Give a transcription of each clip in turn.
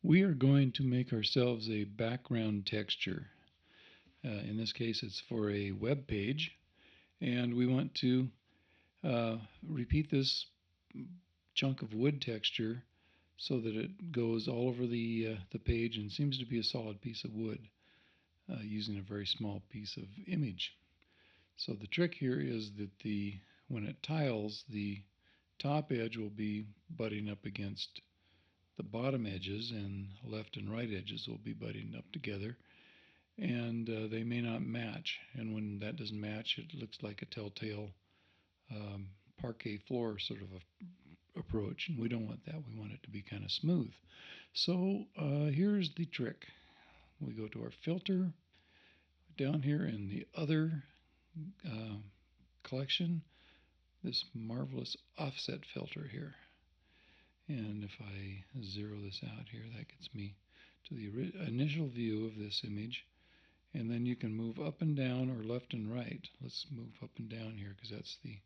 We are going to make ourselves a background texture. In this case, it's for a web page, and we want to repeat this chunk of wood texture so that it goes all over the page and seems to be a solid piece of wood using a very small piece of image. So the trick here is that when it tiles, the top edge will be butting up against the bottom edges, and left and right edges will be butting up together, and they may not match. And when that doesn't match, it looks like a telltale parquet floor sort of approach, and we don't want that. We want it to be kind of smooth. So here's the trick. We go to our filter down here in the other collection, this marvelous offset filter here. And if I zero this out here, that gets me to the initial view of this image. And then you can move up and down or left and right. Let's move up and down here because that's the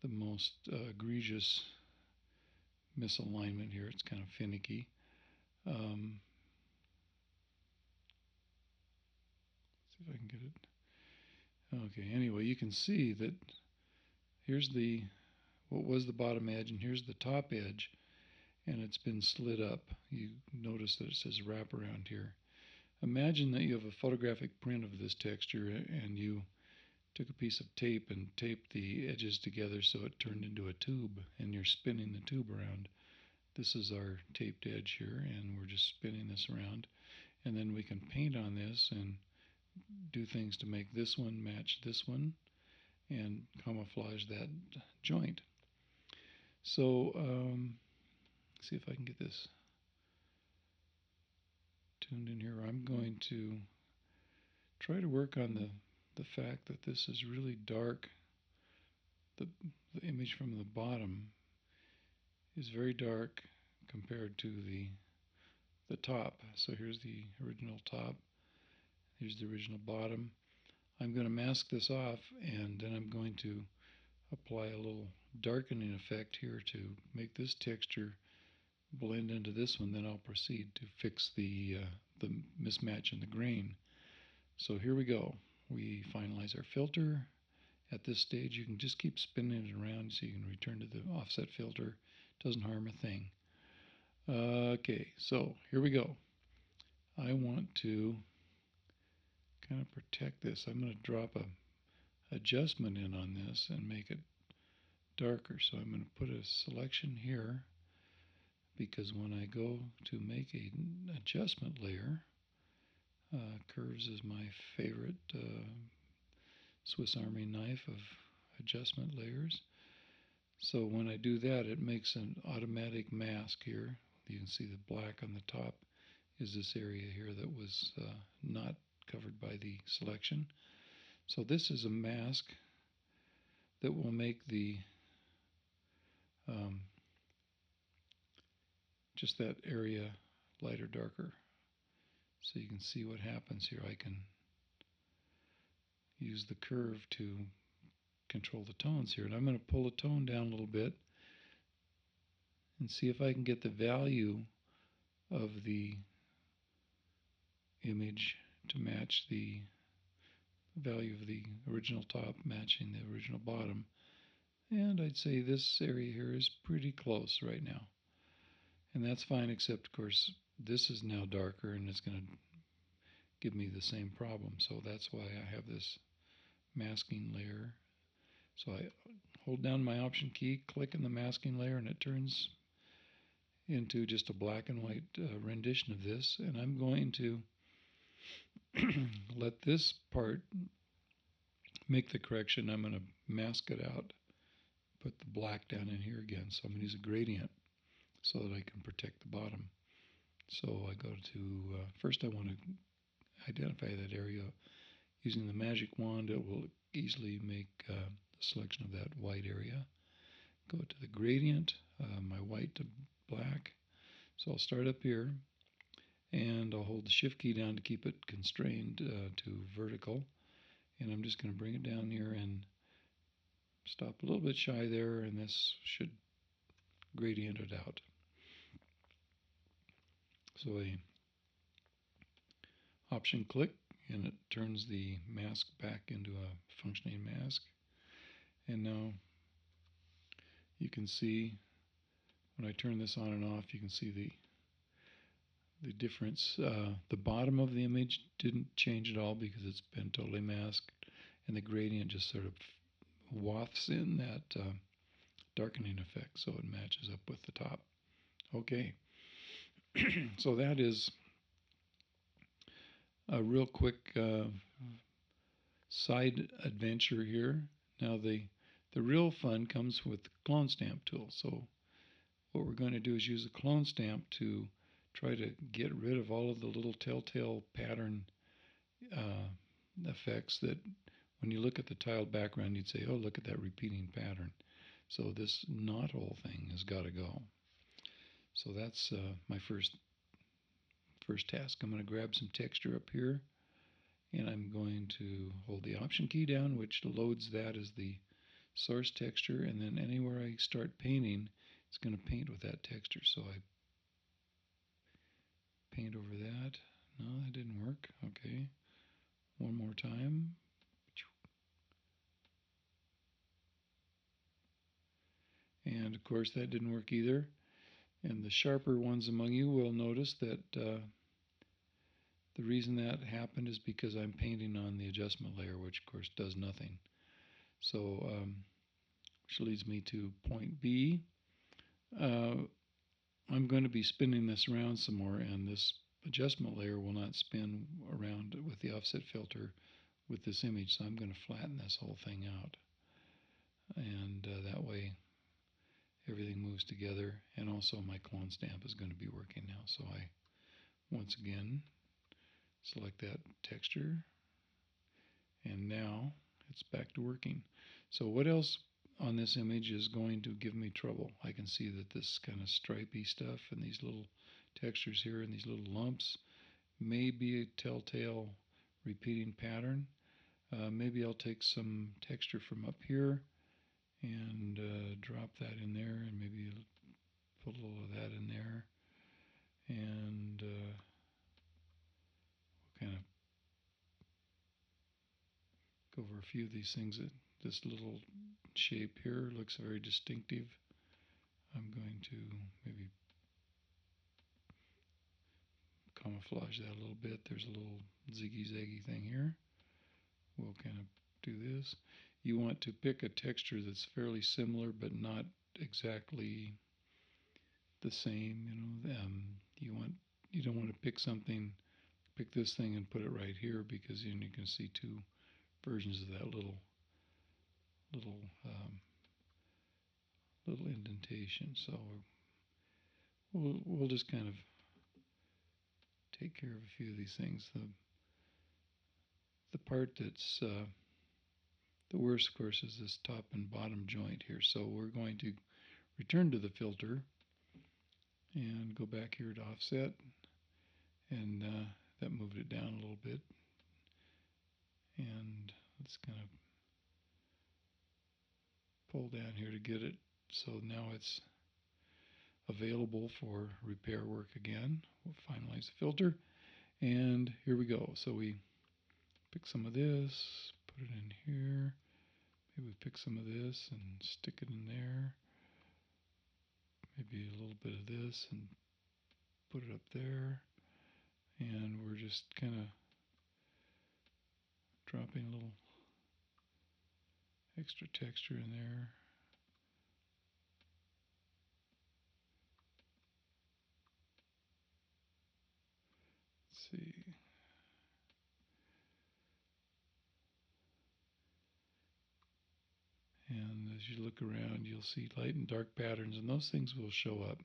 most egregious misalignment here. It's kind of finicky. See if I can get it. Okay, anyway, you can see that here's what was the bottom edge, and here's the top edge, and it's been slid up. You notice that it says wrap around here. Imagine that you have a photographic print of this texture, and you took a piece of tape and taped the edges together so it turned into a tube, and you're spinning the tube around. This is our taped edge here, and we're just spinning this around. And then we can paint on this and do things to make this one match this one and camouflage that joint. So see if I can get this tuned in here. I'm going to try to work on the fact that this is really dark. The image from the bottom is very dark compared to the top. So here's the original top. Here's the original bottom. I'm going to mask this off, and then I'm going to apply a little darkening effect here to make this texture blend into this one. Then I'll proceed to fix the mismatch in the grain. So here we go. We finalize our filter. At this stage, you can just keep spinning it around so you can return to the offset filter. Doesn't harm a thing. Okay, so here we go. I want to kind of protect this. I'm going to drop a adjustment in on this and make it darker. So I'm going to put a selection here, because when I go to make an adjustment layer, curves is my favorite Swiss Army knife of adjustment layers. So when I do that, it makes an automatic mask here. You can see the black on the top is this area here that was not covered by the selection. So this is a mask that will make the just that area lighter, darker. So you can see what happens here. I can use the curve to control the tones here. And I'm going to pull the tone down a little bit and see if I can get the value of the image to match the value of the original top matching the original bottom. And I'd say this area here is pretty close right now. And that's fine, except of course this is now darker and it's going to give me the same problem. So that's why I have this masking layer. So I hold down my option key, click in the masking layer, and it turns into just a black and white rendition of this. And I'm going to let this part make the correction. I'm going to mask it out, put the black down in here again. So I'm going to use a gradient so that I can protect the bottom. So I go to, first I want to identify that area. Using the magic wand, it will easily make the selection of that white area. Go to the gradient, my white to black. So I'll start up here, and I'll hold the shift key down to keep it constrained to vertical. And I'm just going to bring it down here and stop a little bit shy there, and this should gradient it out. So I option click and it turns the mask back into a functioning mask. And now you can see when I turn this on and off, you can see the difference. The bottom of the image didn't change at all because it's been totally masked, and the gradient just sort of wafts in that darkening effect, so it matches up with the top. Okay, so that is a real quick side adventure here. Now the real fun comes with the clone stamp tool. So what we're going to do is use a clone stamp to try to get rid of all of the little telltale pattern effects that when you look at the tiled background you'd say, oh, look at that repeating pattern. So this knot hole thing has got to go. So that's my first task. I'm going to grab some texture up here, and I'm going to hold the Option key down, which loads that as the source texture, and then anywhere I start painting, it's going to paint with that texture. So I paint over that. No, that didn't work. Okay, one more time. And of course that didn't work either. And the sharper ones among you will notice that the reason that happened is because I'm painting on the adjustment layer, which of course does nothing. So which leads me to point B. I'm going to be spinning this around some more, and this adjustment layer will not spin around with the offset filter with this image, so I'm going to flatten this whole thing out, and that way everything moves together, and also my clone stamp is going to be working now. So I once again select that texture, and now it's back to working. So what else on this image is going to give me trouble? I can see that this kind of stripy stuff and these little textures here and these little lumps may be a telltale repeating pattern. Maybe I'll take some texture from up here and drop that in there, and maybe put a little of that in there, and we'll kind of go over a few of these things. This little shape here looks very distinctive. I'm going to maybe camouflage that a little bit. There's a little ziggy-zaggy thing here. We'll kind of do this. You want to pick a texture that's fairly similar but not exactly the same. You don't want to pick this thing and put it right here, because then you can see two versions of that little indentation. So we'll just kind of take care of a few of these things. The part that's the worst, of course, is this top and bottom joint here. So we're going to return to the filter and go back here to offset, and that moved it down a little bit. And let's kind of pull down here to get it so now it's available for repair work again. We'll finalize the filter, and here we go. So we pick some of this, put it in here. Maybe we pick some of this and stick it in there. Maybe a little bit of this and put it up there. And we're just kind of dropping a little extra texture in there. Let's see. And as you look around, you'll see light and dark patterns, and those things will show up.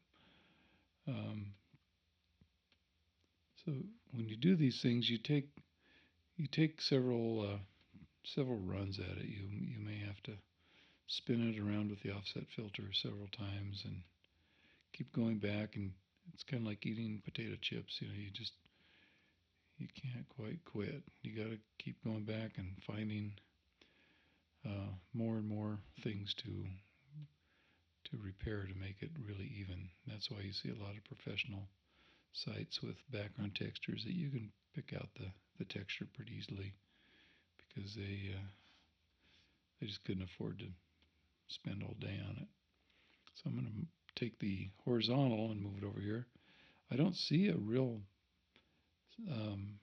So when you do these things, you take several runs at it. You may have to spin it around with the offset filter several times and keep going back. And it's kind of like eating potato chips. You can't quite quit. You got to keep going back and finding more and more things to repair to make it really even. That's why you see a lot of professional sites with background textures that you can pick out the texture pretty easily, because they just couldn't afford to spend all day on it. So I'm going to take the horizontal and move it over here. I don't see a real um,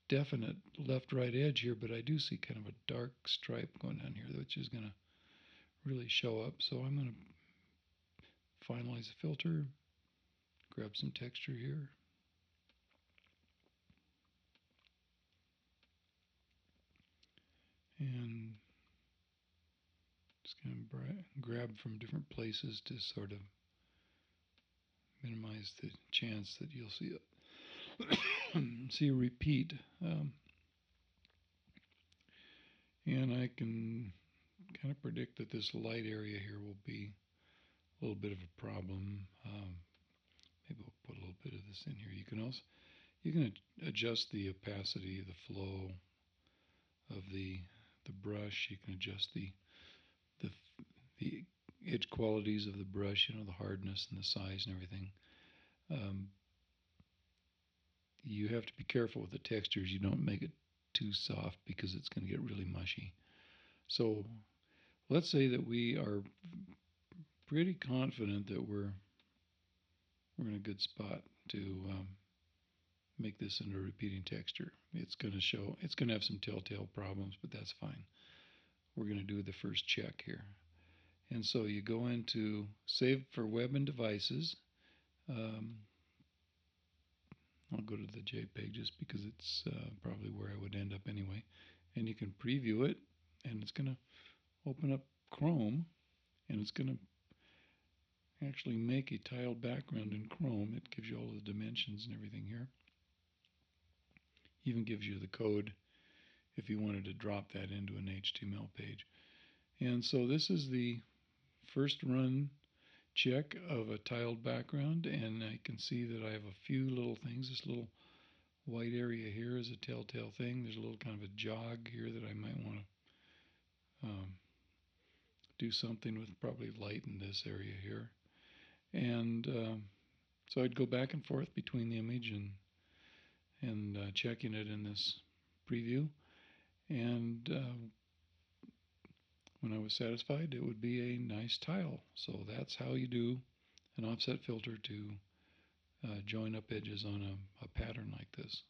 definite left-right edge here, but I do see kind of a dark stripe going down here, which is going to really show up. So I'm going to finalize the filter, grab some texture here, and just going to grab from different places to sort of minimize the chance that you'll see a repeat. And I can kind of predict that this light area here will be a little bit of a problem. Maybe we'll put a little bit of this in here. You can adjust the opacity, the flow of the brush. You can adjust the the edge qualities of the brush, the hardness and the size and everything. You have to be careful with the textures. You don't make it too soft, because it's going to get really mushy. So let's say that we are pretty confident that we're in a good spot to make this into a repeating texture. It's going to have some telltale problems, but that's fine. We're going to do the first check here. And so you go into Save for Web and Devices. I'll go to the JPEG just because it's probably where I would end up anyway. And you can preview it, and it's going to open up Chrome, and it's going to actually make a tiled background in Chrome. It gives you all the dimensions and everything here. Even gives you the code if you wanted to drop that into an HTML page. And so this is the first run check of a tiled background, and I can see that I have a few little things. This little white area here is a telltale thing. There's a little kind of a jog here that I might want to do something with, probably lighten this area here. And so I'd go back and forth between the image and checking it in this preview. And when I was satisfied, it would be a nice tile. So that's how you do an offset filter to join up edges on a pattern like this.